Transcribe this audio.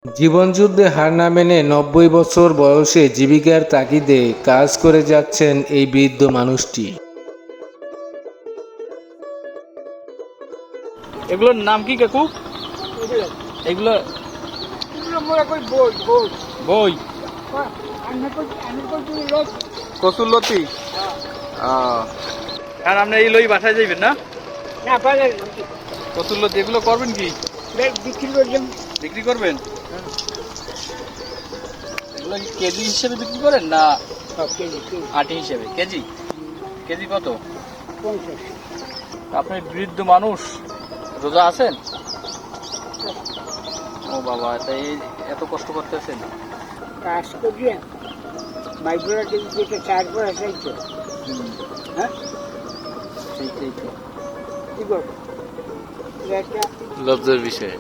জীবনযুদ্ধে হার না মেনে ৯০ বছর বয়সে জীবিকার তাগিদে কাজ করে যাচ্ছেন এই বৃদ্ধ মানুষটি। এগুলোর নাম কি কাকু? এগুলো বই কচুরলতি। আর আপনি এই লই বাসায় যাইবেন না? কচুরলতি এগুলো করবেন কি? বিক্রি করবেন? এগুলো কি কেজি হিসেবে বিক্রি করেন না আটি হিসেবে? কেজি কেজি কত? আপনি বৃদ্ধ মানুষ, রোজা আছেন? ও বাবা, তাই এত কষ্ট করতেছেন? কাজ করিয়া মাইক্রোরা যেটা চার করে আসাইছো, হ্যাঁ ঠিক ঠিক, কি করবো? লজ্জার বিষয়।